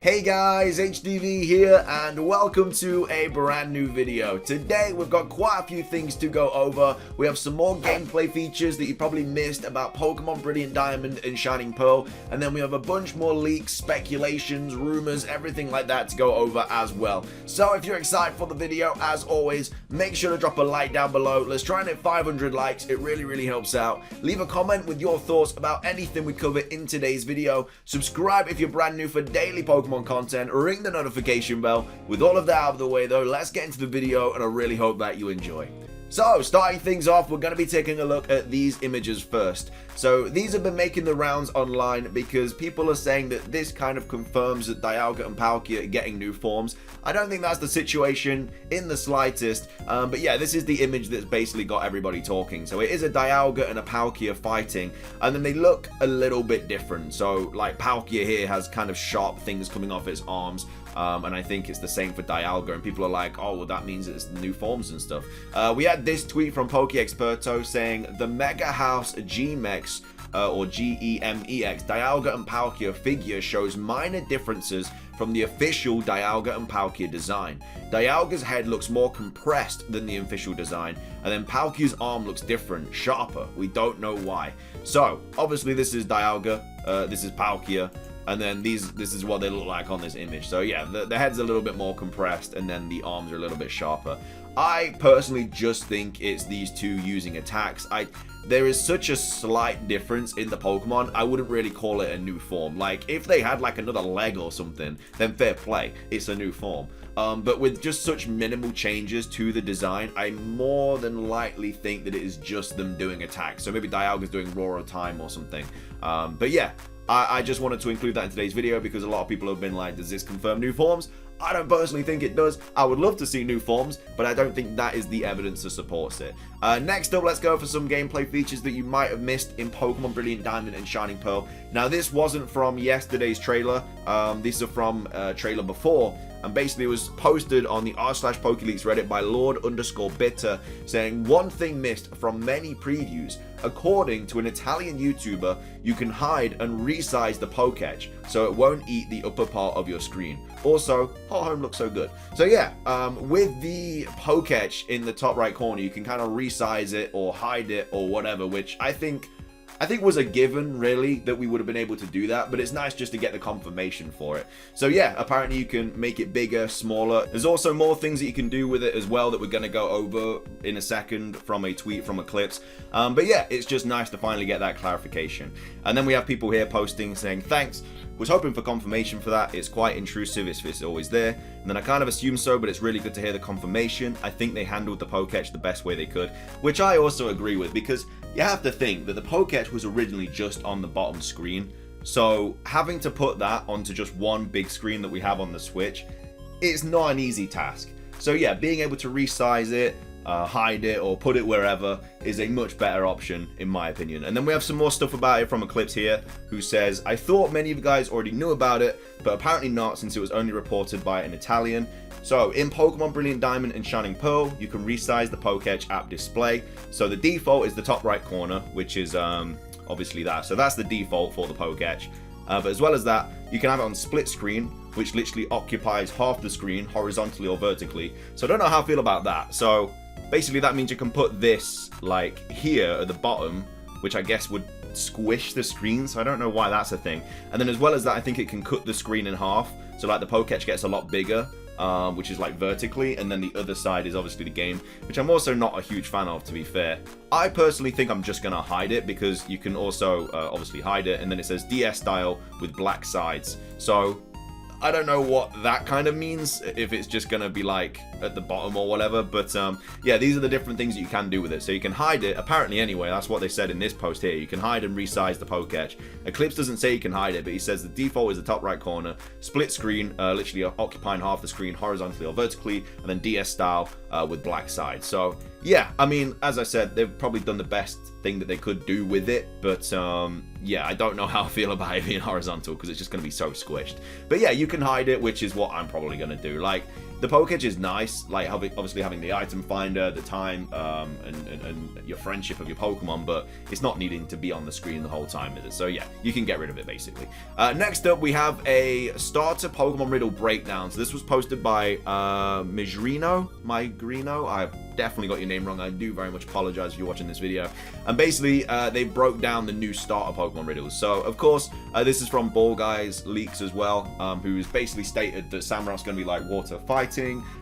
Hey guys, HDvee here and welcome to a brand new video. Today we've got quite a few things to go over. We have some more gameplay features that you probably missed about Pokemon Brilliant Diamond and Shining Pearl, and then we have a bunch more leaks, speculations, rumors, everything like that to go over as well. So if you're excited for the video, as always, make sure to drop a like down below. Let's try and hit 500 likes, it really helps out. Leave a comment with your thoughts about anything we cover in today's video. Subscribe if you're brand new for daily Pokemon content, ring the notification bell. With all of that out of the way though, let's get into the video and I really hope that you enjoy. So, starting things off, we're going to be taking a look at these images first. So, these have been making the rounds online because people are saying that this kind of confirms that Dialga and Palkia are getting new forms. I don't think that's the situation in the slightest, but yeah, this is the image that's basically got everybody talking. So, it is a Dialga and a Palkia fighting, and then they look a little bit different. So, like, Palkia here has kind of sharp things coming off its arms. And I think it's the same for Dialga, and people are like, oh, well, that means it's new forms and stuff. We had this tweet from Pokeexperto saying the Mega House G-Mex, or G-E-M-E-X, Dialga and Palkia figure shows minor differences from the official Dialga and Palkia design. Dialga's head looks more compressed than the official design, and then Palkia's arm looks different, sharper. We don't know why. So, obviously this is Dialga, this is Palkia, and then this is what they look like on this image. So yeah, the head's a little bit more compressed, and then the arms are a little bit sharper. I personally just think it's these two using attacks. There is such a slight difference in the Pokemon, I wouldn't really call it a new form. Like, if they had like another leg or something, then fair play, it's a new form. But with just such minimal changes to the design, I more than likely think that it is just them doing attacks. So maybe Dialga's doing Roar of Time or something. But yeah, I just wanted to include that in today's video because a lot of people have been like, does this confirm new forms? I don't personally think it does. I would love to see new forms, but I don't think that is the evidence that supports it. Next up, let's go for some gameplay features that you might have missed in Pokemon Brilliant Diamond and Shining Pearl. Now, this wasn't from yesterday's trailer. These are from a trailer before. And basically it was posted on the r/PokeLeaks Reddit by Lord_Bitter saying one thing missed from many previews. According to an Italian YouTuber, you can hide and resize the Poketch so it won't eat the upper part of your screen. Also, Hot Home looks so good. So yeah, with the Poketch in the top right corner, you can kind of resize it or hide it or whatever, which I think was a given, really, that we would have been able to do that, but it's nice just to get the confirmation for it. So yeah, apparently you can make it bigger, smaller. There's also more things that you can do with it as well that we're going to go over in a second from a tweet from Eclipse. But yeah, it's just nice to finally get that clarification. And then we have people here posting saying, thanks. Was hoping for confirmation for that. It's quite intrusive if it's always there. And then I kind of assume so, but it's really good to hear the confirmation. I think they handled the Poketch the best way they could, which I also agree with, because you have to think that the Poketch was originally just on the bottom screen. So having to put that onto just one big screen that we have on the Switch, it's not an easy task. So yeah, being able to resize it, hide it, or put it wherever is a much better option in my opinion. And then we have some more stuff about it from Eclipse here, who says, I thought many of you guys already knew about it, but apparently not, since it was only reported by an Italian. So in Pokemon Brilliant Diamond and Shining Pearl, you can resize the Poketch app display. So the default is the top right corner, which is obviously that. So that's the default for the Poketch. But as well as that, you can have it on split screen, which literally occupies half the screen horizontally or vertically. So I don't know how I feel about that. So basically that means you can put this like here at the bottom, which I guess would squish the screen. So I don't know why that's a thing. And then as well as that, I think it can cut the screen in half. So like the Poketch gets a lot bigger, which is like vertically, and then the other side is obviously the game, which I'm also not a huge fan of, to be fair. I personally think I'm just gonna hide it, because you can also obviously hide it, and then it says DS style with black sides. So I don't know what that kind of means, if it's just gonna be like at the bottom or whatever, but yeah, these are the different things that you can do with it. So you can hide it, apparently anyway, that's what they said in this post here, you can hide and resize the Poketch. Eclipse doesn't say you can hide it, but he says the default is the top right corner, split screen, literally occupying half the screen horizontally or vertically, and then DS style with black sides. So yeah, I mean, as I said, they've probably done the best thing that they could do with it, but yeah, I don't know how I feel about it being horizontal, because it's just going to be so squished. But yeah, you can hide it, which is what I'm probably going to do. Like, The Poketch is nice, like obviously having the item finder, the time, and your friendship of your Pokemon, but it's not needing to be on the screen the whole time, is it? So yeah, you can get rid of it basically. Next up, we have a starter Pokemon Riddle breakdown. So this was posted by Migrino. I've definitely got your name wrong. I do very much apologize if you're watching this video. And basically, they broke down the new starter Pokemon riddles. So, of course, this is from Ball Guys Leaks as well, who's basically stated that Samurot's going to be like water fighting,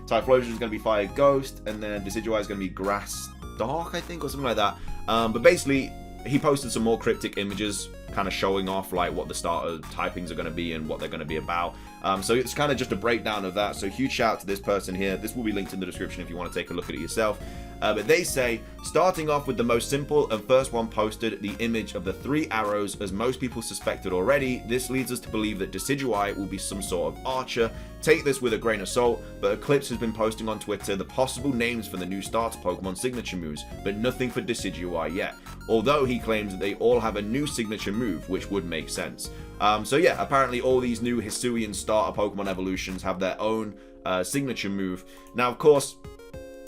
Typhlosion is going to be fire ghost, and then Decidueye is going to be grass dark, I think, or something like that. But basically, he posted some more cryptic images kind of showing off like what the starter typings are going to be and what they're going to be about. So it's kind of just a breakdown of that. So huge shout out to this person here. This will be linked in the description if you want to take a look at it yourself. But they say, starting off with the most simple and first one posted, the image of the 3 arrows, as most people suspected already. This leads us to believe that Decidueye will be some sort of archer. Take this with a grain of salt, but Eclipse has been posting on Twitter the possible names for the new starter Pokemon signature moves, but nothing for Decidueye yet. Although he claims that they all have a new signature move, which would make sense. So yeah, apparently all these new hisuian starter Pokemon evolutions have their own signature move. Now, of course,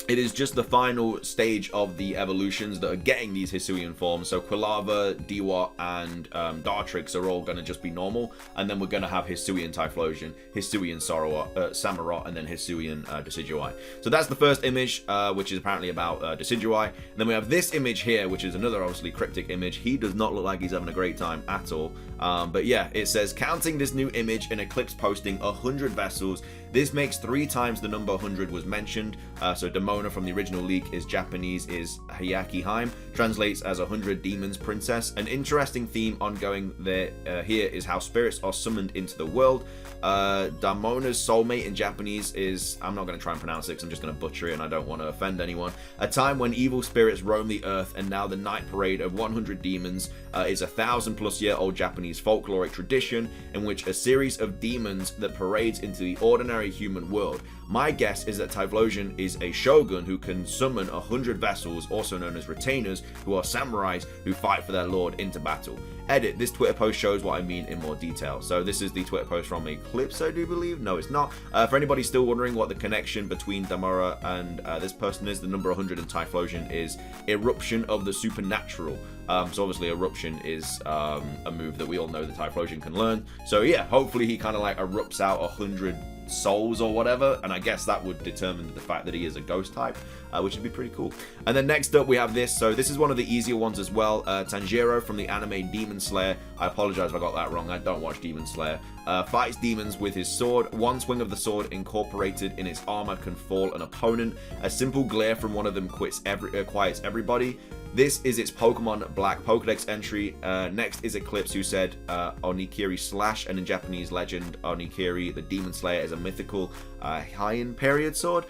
it is just the final stage of the evolutions that are getting these hisuian forms. So Quilava, Dewott, and Dartrix are all going to just be normal. And then we're going to have Hisuian Typhlosion, Hisuian Samurott, and then Hisuian Decidueye. So that's the first image, which is apparently about Decidueye. And then we have this image here, which is another obviously cryptic image. He does not look like he's having a great time at all. But yeah, it says, counting this new image in Eclipse posting 100 vessels. This makes 3 times the number 100 was mentioned. So Demona from the original leak is Japanese, is Hayaki Haim, translates as 100 demons princess. An interesting theme ongoing there here is how spirits are summoned into the world. Damona's soulmate in Japanese is, I'm not going to try and pronounce it because I'm just going to butcher it and I don't want to offend anyone. A time when evil spirits roam the earth, and now the night parade of 100 demons is a 1,000+ year old Japanese folkloric tradition in which a series of demons that parades into the ordinary human world. My guess is that Typhlosion is a shogun who can summon 100 vessels, also known as retainers, who are samurais who fight for their lord into battle. Edit, this Twitter post shows what I mean in more detail. So this is the Twitter post from Eclipse, I do believe. No, it's not. For anybody still wondering what the connection between Damora and this person is, the number 100 in Typhlosion is Eruption of the Supernatural. So obviously Eruption is a move that we all know that Typhlosion can learn. So yeah, hopefully he kind of like erupts out 100 souls or whatever, and I guess that would determine the fact that he is a ghost type, which would be pretty cool. And then next up we have this. So this is one of the easier ones as well. Tanjiro from the anime Demon Slayer. I apologize if I got that wrong. I don't watch Demon Slayer. Fights demons with his sword. One swing of the sword incorporated in its armor can fall an opponent. A simple glare from one of them quiets everybody. This is its Pokemon Black Pokedex entry. Next is Eclipse, who said Onikiri Slash, and in Japanese legend, Onikiri, the Demon Slayer, is a mythical Heian period sword.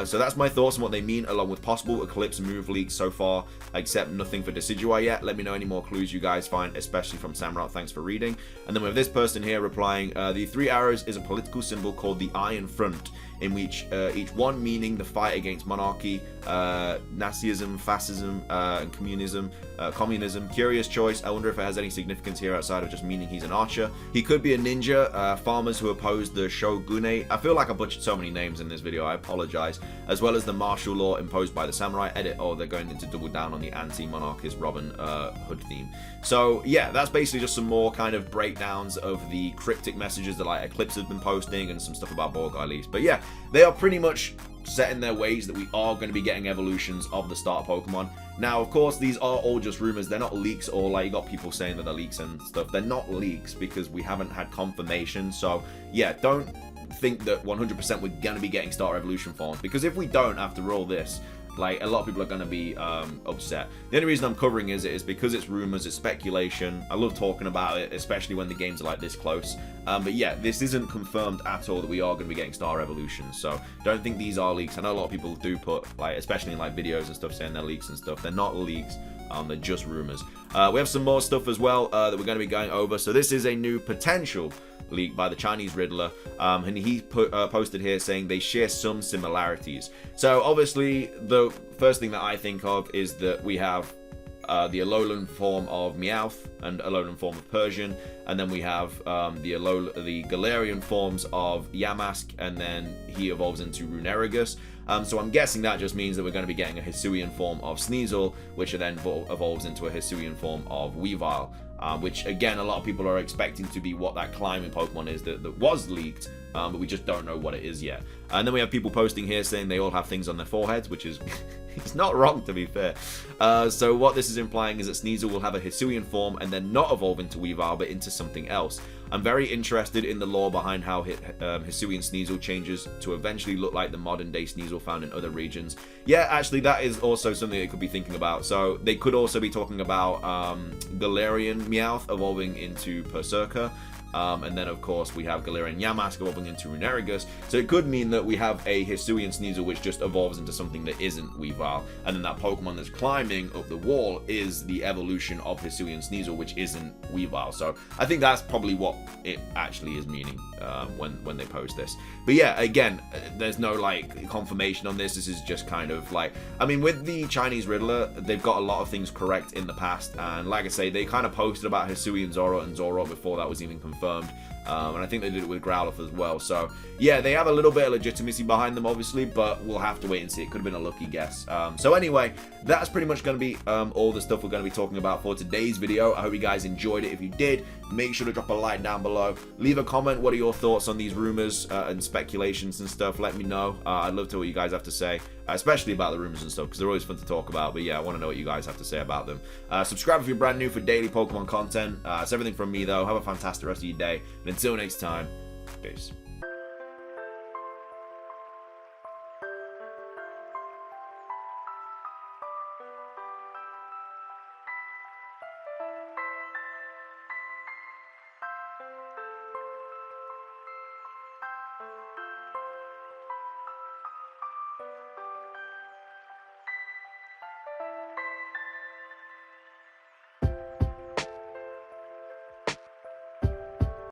So that's my thoughts on what they mean, along with possible Eclipse move leaks so far, except nothing for Decidueye yet. Let me know any more clues you guys find, especially from Samurott. Thanks for reading. And then we have this person here replying, the 3 arrows is a political symbol called the Iron Front, in which each one meaning the fight against monarchy, Nazism, fascism, and communism. Curious choice. I wonder if it has any significance here outside of just meaning he's an archer. He could be a ninja. Farmers who oppose the shogunate. I feel like I butchered so many names in this video. I apologize. As well as the martial law imposed by the samurai. Edit. Oh, they're going to double down on the anti-monarchist Robin Hood theme. So yeah, that's basically just some more kind of breakdowns of the cryptic messages that like Eclipse has been posting and some stuff about Ball Guy leaks. But yeah, they are pretty much set in their ways that we are going to be getting evolutions of the starter Pokemon. Now, of course, these are all just rumors. They're not leaks, or like you got people saying that they're leaks and stuff. They're not leaks because we haven't had confirmation. So yeah, don't think that 100% we're going to be getting starter evolution forms, because if we don't after all this, like a lot of people are going to be upset. The only reason I'm covering it is because it's rumors, it's speculation. I love talking about it, especially when the games are like this close. But yeah, this isn't confirmed at all that we are going to be getting star evolutions. So don't think these are leaks. I know a lot of people do put, like, especially in like videos and stuff, saying they're leaks and stuff. They're not leaks. They're just rumors. We have some more stuff as well that we're going to be going over. So this is a new potential leak by the Chinese Riddler, and he posted here saying they share some similarities. So obviously the first thing that I think of is that we have the Alolan form of Meowth and Alolan form of Persian, and then we have the Galarian forms of Yamask, and then he evolves into Runerigus. So I'm guessing that just means that we're going to be getting a Hisuian form of Sneasel, which then evolves into a Hisuian form of Weavile, which again, a lot of people are expecting to be what that climbing Pokemon is that was leaked, but we just don't know what it is yet. And then we have people posting here saying they all have things on their foreheads, which is it's not wrong, to be fair. So what this is implying is that Sneasel will have a Hisuian form and then not evolve into Weavile, but into something else. I'm very interested in the lore behind how Hisuian Sneasel changes to eventually look like the modern day Sneasel found in other regions. Yeah, actually, that is also something they could be thinking about. So they could also be talking about Galarian Meowth evolving into Berserker. And then, of course, we have Galarian Yamask evolving into Runerigus. So it could mean that we have a Hisuian Sneasel which just evolves into something that isn't Weavile. And then that Pokemon that's climbing up the wall is the evolution of Hisuian Sneasel, which isn't Weavile. So I think that's probably what it actually is meaning when they post this. But yeah, again, there's no like confirmation on this. This is just kind of like, I mean, with the Chinese Riddler, they've got a lot of things correct in the past. And like I say, they kind of posted about Hisuian Zoro and Zoro before that was even confirmed. And I think they did it with Growlithe as well. So yeah, they have a little bit of legitimacy behind them, obviously, but we'll have to wait and see. It could have been a lucky guess. So anyway, that's pretty much going to be all the stuff we're going to be talking about for today's video. I hope you guys enjoyed it. If you did, make sure to drop a like down below. Leave a comment. What are your thoughts on these rumors and speculations and stuff? Let me know. I'd love to know what you guys have to say, especially about the rumors and stuff, because they're always fun to talk about. But yeah, I want to know what you guys have to say about them. Subscribe if you're brand new for daily Pokemon content. It's everything from me, though. Have a fantastic rest of your day. And until next time, peace.